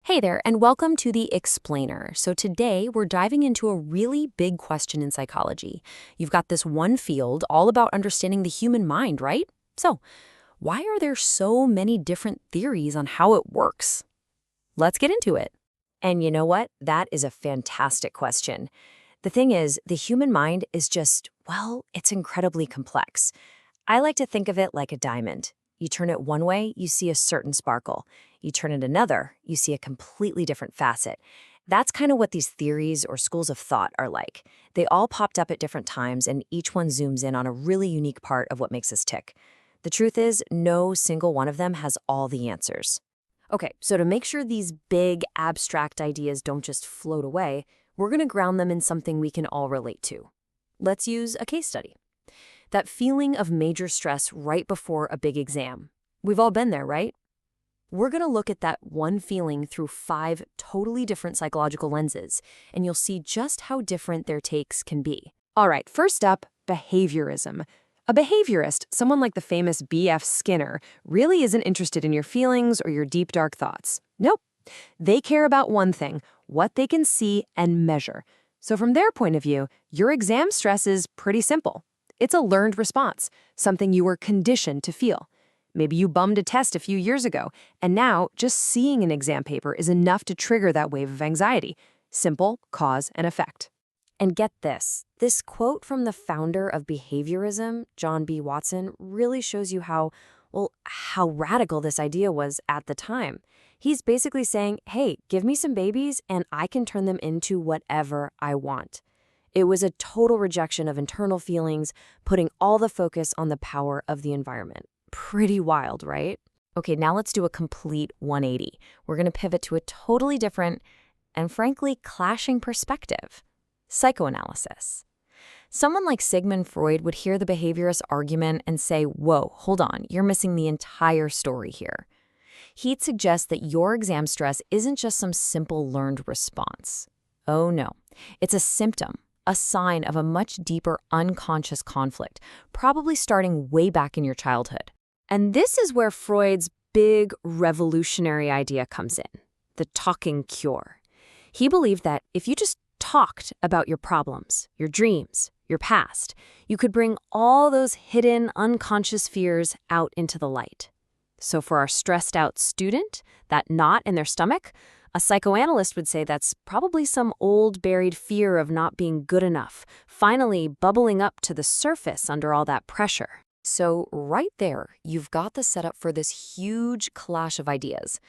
Hey there, and welcome to The Explainer. So today we're diving into a really big question in psychology. You've got this one field all about understanding the human mind, right? So, why are there so many different theories on how it works? Let's get into it. And you know what? That is a fantastic question. The thing is, the human mind is just, well, it's incredibly complex. I like to think of it like a diamond. You turn it one way, you see a certain sparkle. You turn it another, you see a completely different facet. That's kind of what these theories or schools of thought are like. They all popped up at different times, and each one zooms in on a really unique part of what makes us tick. The truth is, no single one of them has all the answers. Okay, so to make sure these big, abstract ideas don't just float away, we're going to ground them in something we can all relate to. Let's use a case study. That feeling of major stress right before a big exam. We've all been there, right? We're going to look at that one feeling through 5 totally different psychological lenses, and you'll see just how different their takes can be. All right, first up, behaviorism. A behaviorist, someone like the famous B.F. Skinner, really isn't interested in your feelings or your deep, dark thoughts. Nope. They care about one thing, what they can see and measure. So from their point of view, your exam stress is pretty simple. It's a learned response, something you were conditioned to feel. Maybe you bummed a test a few years ago, and now just seeing an exam paper is enough to trigger that wave of anxiety. Simple cause and effect. And get this quote from the founder of behaviorism, John B. Watson, really shows you how radical this idea was at the time. He's basically saying, hey, give me some babies and I can turn them into whatever I want. It was a total rejection of internal feelings, putting all the focus on the power of the environment. Pretty wild, right? Okay, now let's do a complete 180. We're going to pivot to a totally different and frankly clashing perspective. Psychoanalysis. Someone like Sigmund Freud would hear the behaviorist argument and say, whoa, hold on, you're missing the entire story here. He'd suggest that your exam stress isn't just some simple learned response. Oh no, it's a symptom, a sign of a much deeper unconscious conflict, probably starting way back in your childhood. And this is where Freud's big revolutionary idea comes in, the talking cure. He believed that if you just talked about your problems, your dreams, your past, you could bring all those hidden unconscious fears out into the light. So for our stressed out student, that knot in their stomach, a psychoanalyst would say that's probably some old buried fear of not being good enough, finally bubbling up to the surface under all that pressure. So right there, you've got the setup for this huge clash of ideas.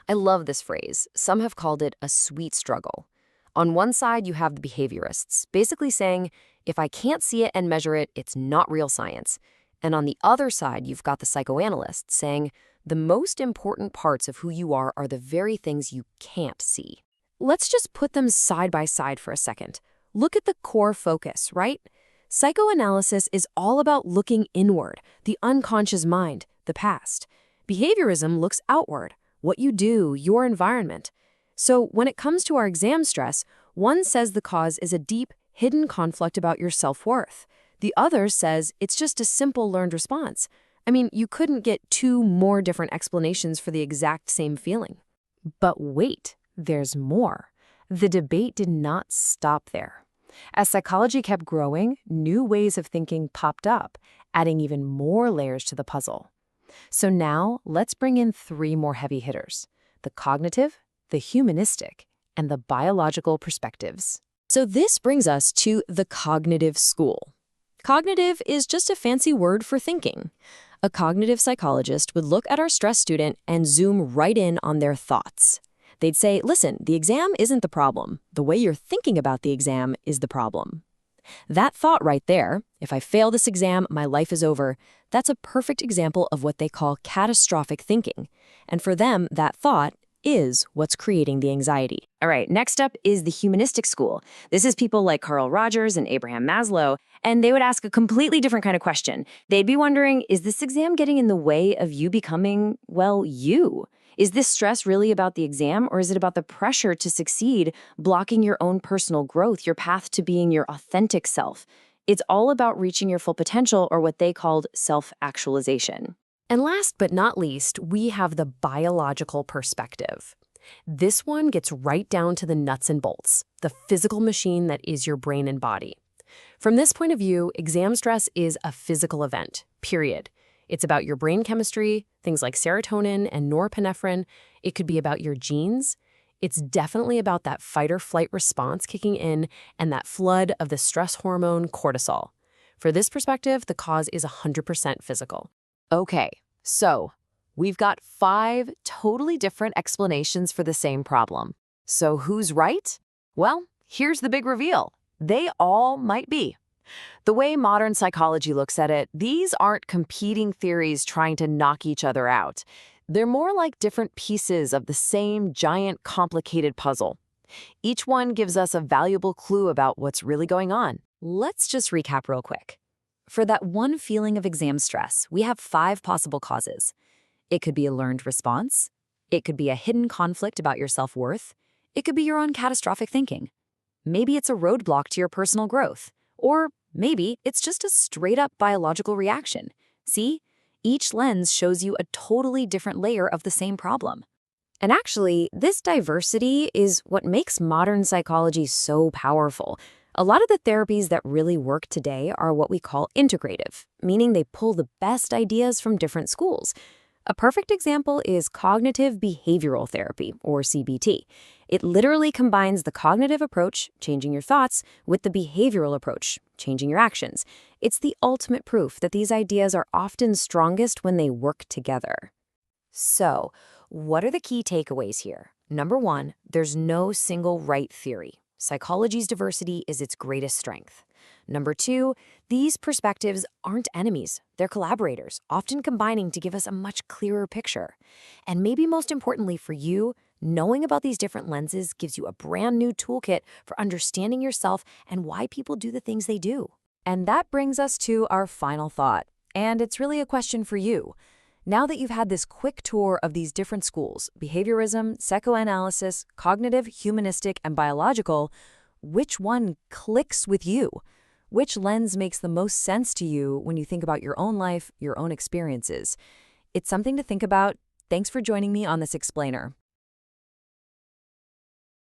I love this phrase. Some have called it a sweet struggle. On one side, you have the behaviorists, basically saying, if I can't see it and measure it, it's not real science. And on the other side, you've got the psychoanalysts saying, the most important parts of who you are the very things you can't see. Let's just put them side by side for a second. Look at the core focus, right? Psychoanalysis is all about looking inward, the unconscious mind, the past. Behaviorism looks outward, what you do, your environment. So when it comes to our exam stress, one says the cause is a deep, hidden conflict about your self-worth. The other says it's just a simple learned response. I mean, you couldn't get 2 more different explanations for the exact same feeling. But wait, there's more. The debate did not stop there. As psychology kept growing, new ways of thinking popped up, adding even more layers to the puzzle. So now, let's bring in 3 more heavy hitters: the cognitive, the humanistic, and the biological perspectives. So this brings us to the cognitive school. Cognitive is just a fancy word for thinking. A cognitive psychologist would look at our stressed student and zoom right in on their thoughts. They'd say, listen, the exam isn't the problem. The way you're thinking about the exam is the problem. That thought right there, if I fail this exam, my life is over, that's a perfect example of what they call catastrophic thinking. And for them, that thought is what's creating the anxiety. All right, next up is the humanistic school. This is people like Carl Rogers and Abraham Maslow, and they would ask a completely different kind of question. They'd be wondering, is this exam getting in the way of you becoming, well, you? Is this stress really about the exam, or is it about the pressure to succeed, blocking your own personal growth, your path to being your authentic self? It's all about reaching your full potential, or what they called self-actualization. And last but not least, we have the biological perspective. This one gets right down to the nuts and bolts, the physical machine that is your brain and body. From this point of view, exam stress is a physical event, period. It's about your brain chemistry, things like serotonin and norepinephrine. It could be about your genes. It's definitely about that fight-or-flight response kicking in and that flood of the stress hormone cortisol. For this perspective, the cause is 100% physical. Okay, so we've got 5 totally different explanations for the same problem. So who's right? Well, here's the big reveal. They all might be. The way modern psychology looks at it, these aren't competing theories trying to knock each other out. They're more like different pieces of the same giant, complicated puzzle. Each one gives us a valuable clue about what's really going on. Let's just recap real quick. For that one feeling of exam stress, we have 5 possible causes. It could be a learned response. It could be a hidden conflict about your self-worth. It could be your own catastrophic thinking. Maybe it's a roadblock to your personal growth. Or maybe it's just a straight-up biological reaction. See? Each lens shows you a totally different layer of the same problem. And actually, this diversity is what makes modern psychology so powerful. A lot of the therapies that really work today are what we call integrative, meaning they pull the best ideas from different schools. A perfect example is cognitive behavioral therapy, or CBT. It literally combines the cognitive approach, changing your thoughts, with the behavioral approach, changing your actions. It's the ultimate proof that these ideas are often strongest when they work together. So, what are the key takeaways here? Number 1, there's no single right theory. Psychology's diversity is its greatest strength. Number 2, these perspectives aren't enemies. They're collaborators, often combining to give us a much clearer picture. And maybe most importantly for you, knowing about these different lenses gives you a brand new toolkit for understanding yourself and why people do the things they do. And that brings us to our final thought. And it's really a question for you. Now that you've had this quick tour of these different schools, behaviorism, psychoanalysis, cognitive, humanistic, and biological, which one clicks with you? Which lens makes the most sense to you when you think about your own life, your own experiences? It's something to think about. Thanks for joining me on this explainer.